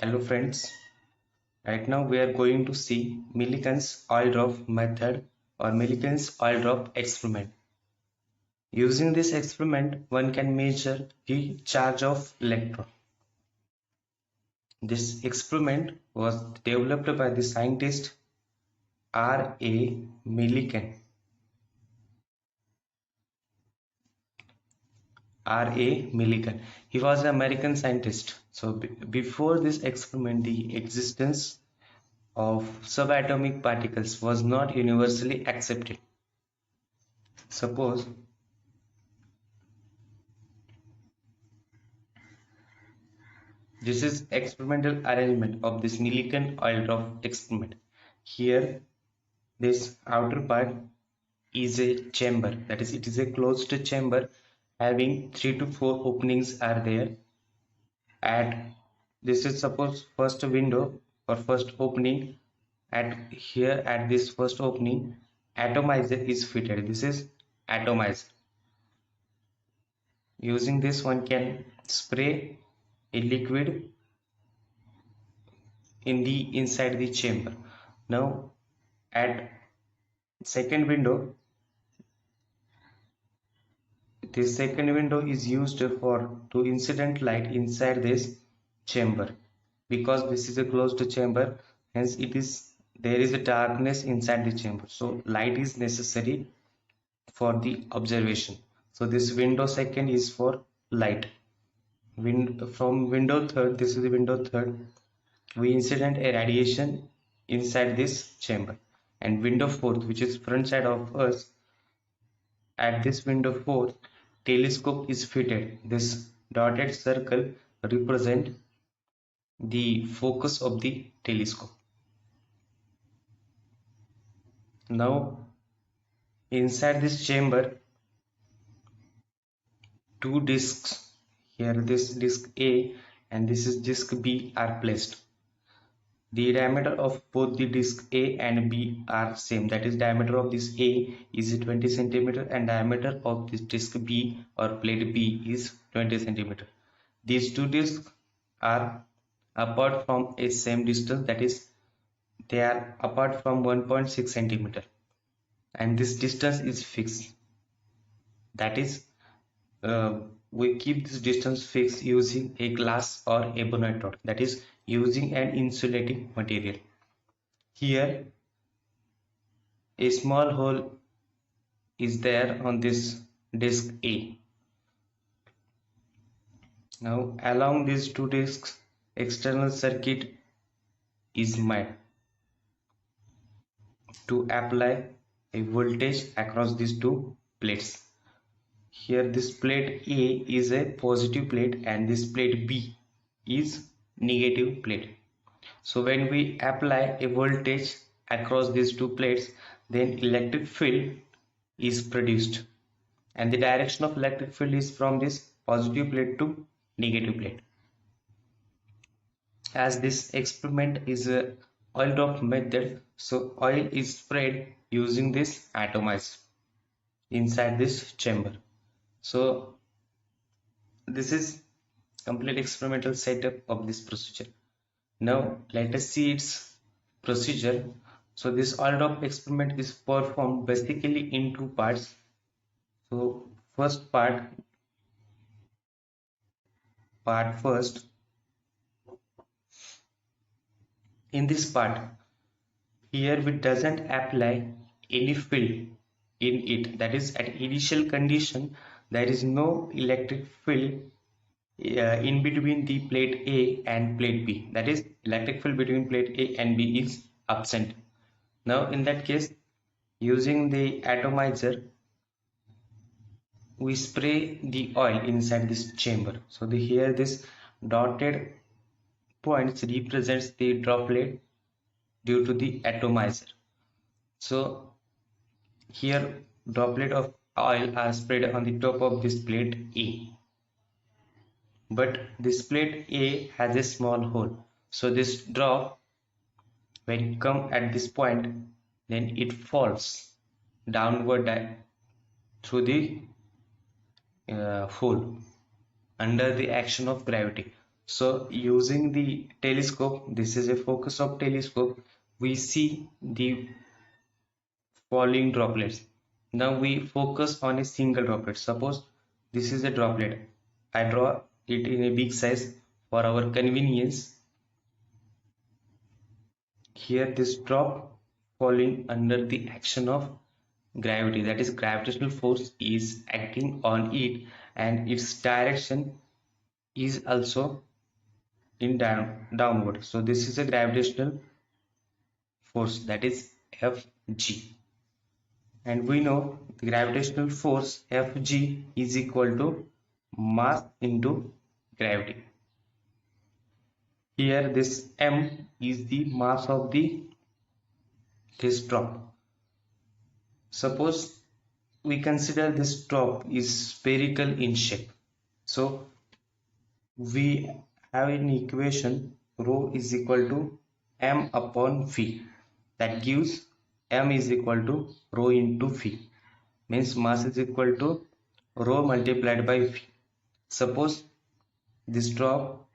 Hello friends, right now we are going to see Millikan's oil drop method or Millikan's oil drop experiment. Using this experiment, one can measure the charge of electron. This experiment was developed by the scientist R. A. Millikan. R. A. Millikan. He was an American scientist. So before this experiment, the existence of subatomic particles was not universally accepted. Suppose this is experimental arrangement of this Millikan oil drop experiment. Here, this outer part is a chamber, that is, it is a closed chamber having 3 to 4 openings are there. At this is suppose first window or first opening. At here at this first opening, atomizer is fitted. This is atomizer. Using this, one can spray a liquid in the inside the chamber. Now at second window, this second window is used for to incident light inside this chamber. Because this is a closed chamber, hence it is there is a darkness inside the chamber, so light is necessary for the observation. So this window second is for light. From window third, this is the window third, we incident a radiation inside this chamber. And window fourth, which is front side of us, at this window fourth, telescope is fitted. This dotted circle represent the focus of the telescope. Now inside this chamber, two discs, here this disc A and this is disc B, are placed. The diameter of both the disc A and B are same, that is diameter of this A is 20 centimeter and diameter of this disc B or plate B is 20 centimeter. These two discs are apart from a same distance, that is they are apart from 1.6 centimeter, and this distance is fixed. That is we keep this distance fixed using a glass or ebonite rod, that is using an insulating material. Here a small hole is there on this disc A. Now along these two discs, external circuit is made to apply a voltage across these two plates. Here this plate A is a positive plate and this plate B is negative plate. So when we apply a voltage across these two plates, then electric field is produced, and the direction of electric field is from this positive plate to negative plate. As this experiment is a oil drop method, so oil is sprayed using this atomizer inside this chamber. So this is complete experimental setup of this procedure. Now let us see its procedure. So this oil drop experiment is performed basically in two parts. So first part first, in this part, here we doesn't apply any field in it, that is at initial condition there is no electric field in between the plate A and plate B, that is electric field between plate A and B is absent. Now in that case, using the atomizer, we spray the oil inside this chamber. So here this dotted points represents the droplet due to the atomizer. So here droplet of oil are spread on the top of this plate A, but this plate A has a small hole, so this drop when come at this point, then it falls downward through the hole under the action of gravity. So using the telescope, this is a focus of telescope, we see the falling droplets. Now we focus on a single droplet. Suppose this is a droplet. I draw it in a big size for our convenience. Here this drop falling under the action of gravity, that is gravitational force is acting on it, and its direction is also in downward. So this is a gravitational force, that is Fg, and we know the gravitational force Fg is equal to mass into gravity. Here this m is the mass of this drop. Suppose we consider this drop is spherical in shape, so we have an equation rho is equal to m upon v, that gives m is equal to rho into v, means mass is equal to rho multiplied by v. Suppose this drop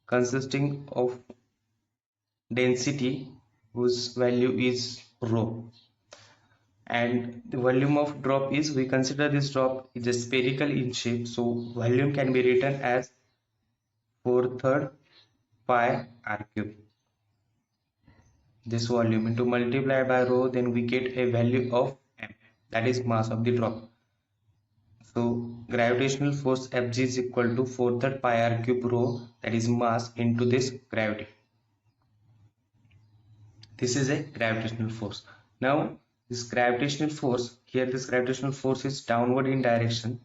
consisting of density whose value is rho, and the volume of drop is, we consider this drop is a spherical in shape, so volume can be written as 4/3 pi r cube. This volume into multiply by rho, then we get a value of m, that is mass of the drop. So gravitational force Fg is equal to 4/3 pi r cube rho, that is mass into this gravity. This is a gravitational force. Now this gravitational force, here this gravitational force is downward in direction.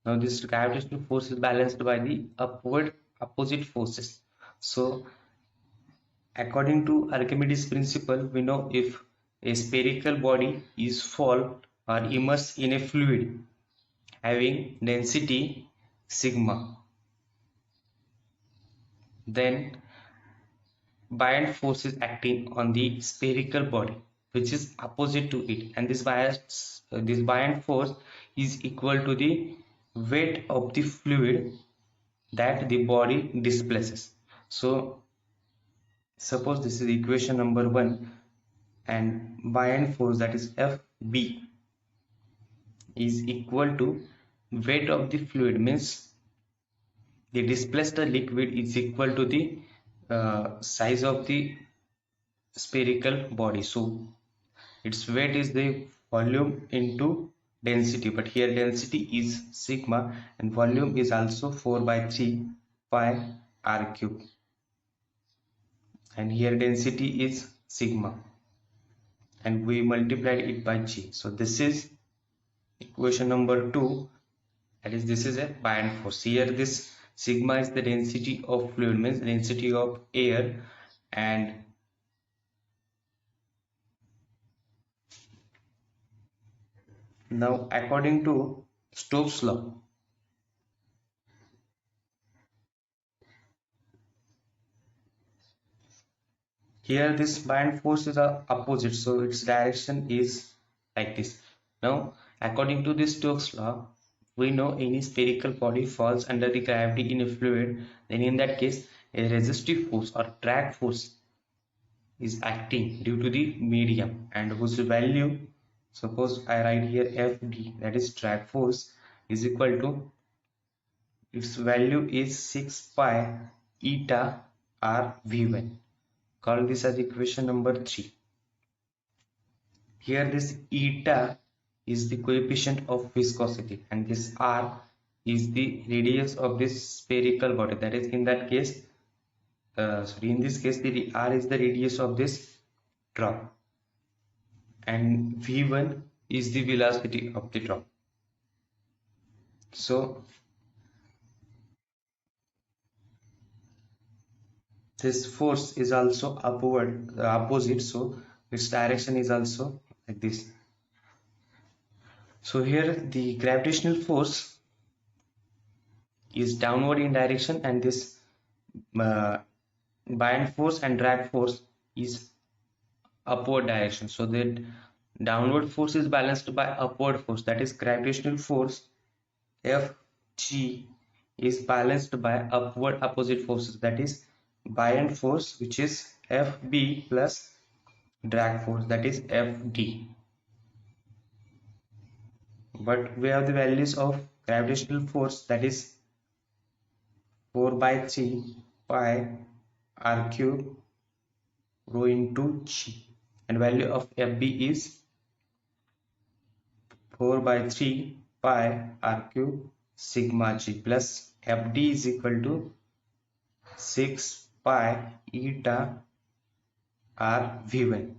Now this gravitational force is balanced by the upward opposite forces. So according to Archimedes principle, we know if a spherical body is fall or immersed in a fluid having density sigma, then buoyant force is acting on the spherical body which is opposite to it, and this buoyant force is equal to the weight of the fluid that the body displaces. So suppose this is equation number 1, and buoyant force, that is Fb, is equal to weight of the fluid, means the displaced liquid is equal to the size of the spherical body. So its weight is the volume into density, but here density is sigma and volume is also 4/3 pi r cube, and here density is sigma and we multiplied it by g. So this is equation number 2, that is this is a buoyant force. Here this sigma is the density of fluid, means density of air, and now according to Stokes law, here this buoyant force is opposite, so its direction is like this. Now according to this Stokes law, we know any spherical body falls under the gravity in a fluid, then in that case a resistive force or drag force is acting due to the medium, and whose value, suppose I write here Fd, that is drag force, is equal to, its value is 6 pi eta r v1. Call this as equation number 3. Here this eta is the coefficient of viscosity and this r is the radius of this spherical body, that is in that case in this case the r is the radius of this drop, and v1 is the velocity of the drop. So this force is also upward opposite, so its direction is also like this. So here the gravitational force is downward in direction, and this buoyant force and drag force is upward direction, so that downward force is balanced by upward force, that is gravitational force Fg is balanced by upward opposite forces, that is buoyant force, which is Fb, plus drag force, that is Fd. But we have the values of gravitational force, that is 4 by 3 pi r cube rho into g, and value of Fb is 4 by 3 pi r cube sigma g, plus Fd is equal to 6 pi eta r v1.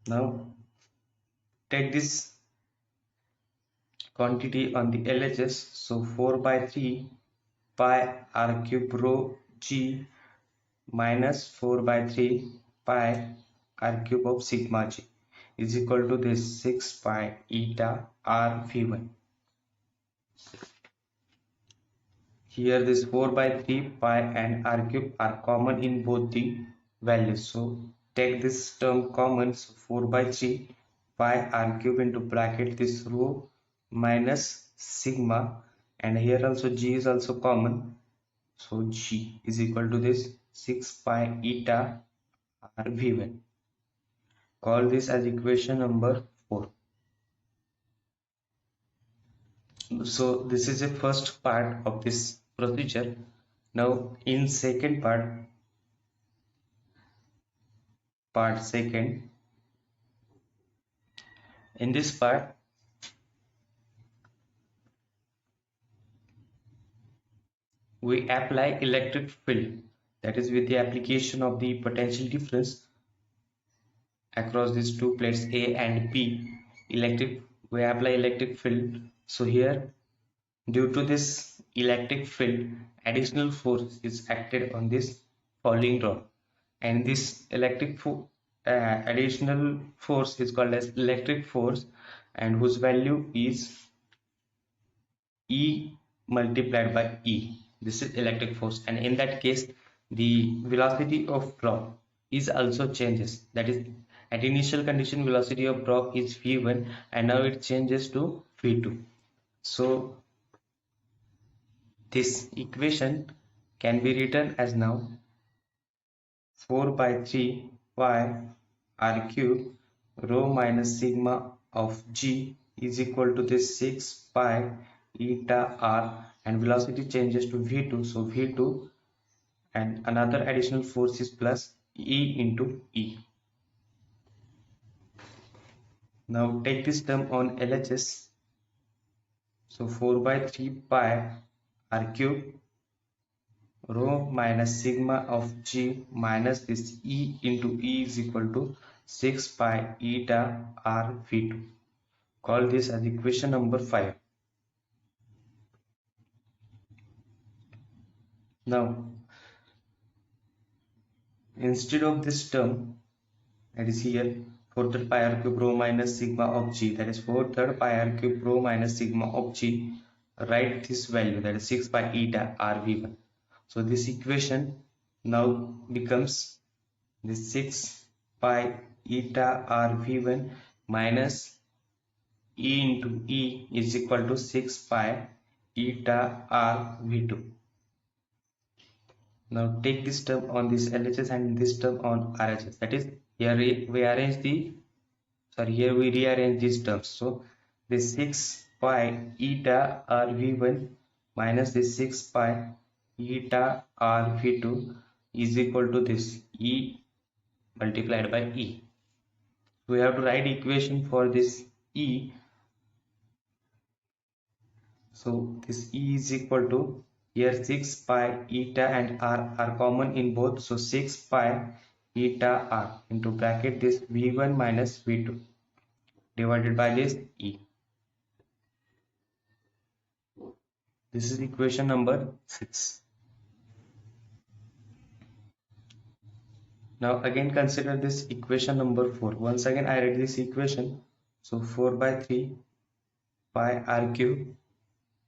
Now take this quantity on the LHS, so 4 by 3 pi r cube rho g minus 4 by 3 pi r cube of sigma g is equal to this 6 pi eta r v1. Here this 4 by 3 pi and r cube are common in both the values, so take this term common, so 4 by 3 pi r cube into bracket this rho minus sigma, and here also g is also common, so g is equal to this 6 pi eta r v1. Call this as equation number 4. So this is the first part of this procedure. Now in second part second, in this part we apply electric field, that is with the application of the potential difference across these two plates A and B. We apply electric field. So here, due to this electric field, additional force is acted on this falling rod, and this additional force is called as electric force, and whose value is E multiplied by E. This is electric force, and in that case the velocity of drop is also changes, that is at initial condition velocity of drop is v1 and now it changes to v2. So this equation can be written as now 4 by 3 pi r cube rho minus sigma of g is equal to this 6 pi eta r, and velocity changes to v2, so v2 and another additional force is plus E into E. Now take this term on LHS, so 4 by 3 pi r cube rho minus sigma of g minus this E into E is equal to 6 pi eta r v2. Call this as equation number 5. Now instead of this term, that is here 4 third pi r cube rho minus sigma of g, that is 4 third pi r cube rho minus sigma of g, write this value, that is 6 pi eta r v1. So this equation now becomes this 6 pi eta r v1 minus E into E is equal to 6 pi eta r v2. Now take this term on this LHS and this term on RHS, that is here we rearrange these terms. So this 6 pi eta r v1 minus this 6 pi eta r v2 is equal to this E multiplied by E. We have to write equation for this E. So this E is equal to, here 6 pi eta and r are common in both, so 6 pi eta r into bracket this v1 minus v2 divided by this E. This is equation number 6. Now again consider this equation number 4. Once again I write this equation, so 4 by 3 pi r cube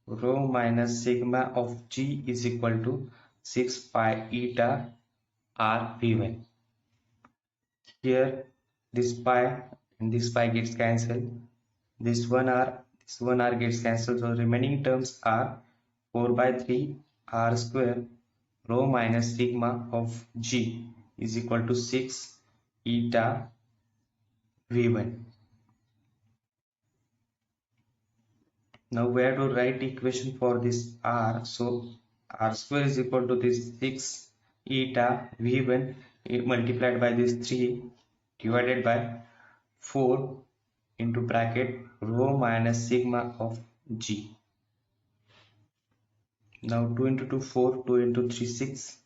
rho minus sigma of g is equal to 6 pi eta r v1. Here this pi and this pi gets cancelled, this This one r gets cancelled, so remaining terms are 4 by 3 r square rho minus sigma of g is equal to 6 eta v1. Now we have to write equation for this r. So r square is equal to this 6 eta v1 multiplied by this 3 divided by 4 into bracket rho minus sigma of g. Now 2 into 2 4, 2 into 3 6,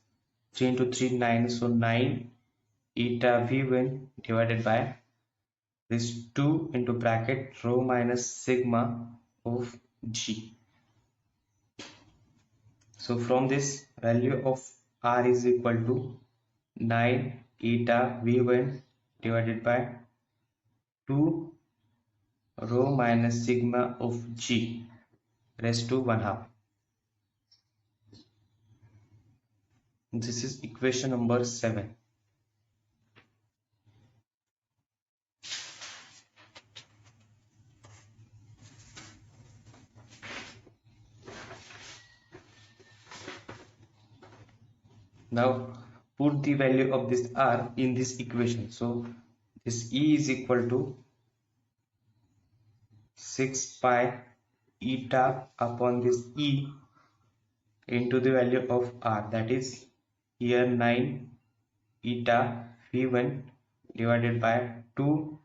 3 into 3 9, so 9 eta v1 divided by this 2 into bracket rho minus sigma of g. So from this, value of r is equal to 9 eta v1 divided by 2 rho minus sigma of g raised to 1/2. This is equation number 7. Now put the value of this r in this equation. So this E is equal to 6 pi eta upon this E into the value of r, that is here 9 eta v1 divided by 2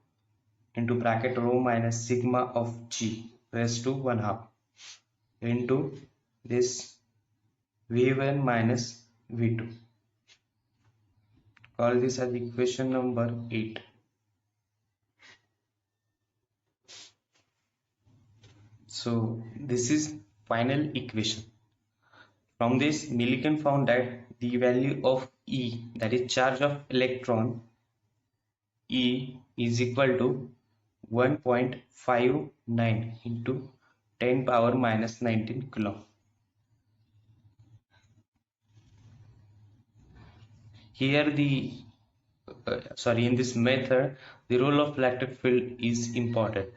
into bracket rho minus sigma of g raised to 1/2 into this v1 minus v2. Call this as equation number 8. So this is final equation. From this, Millikan found that the value of E, that is charge of electron E, is equal to 1.59 into 10 power minus 19 coulomb. Here in this method, the role of electric field is important.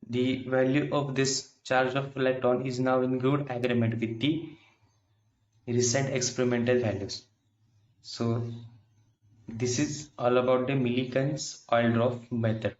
The value of this charge of electron is now in good agreement with the recent experimental values. So this is all about the Millikan's oil drop method.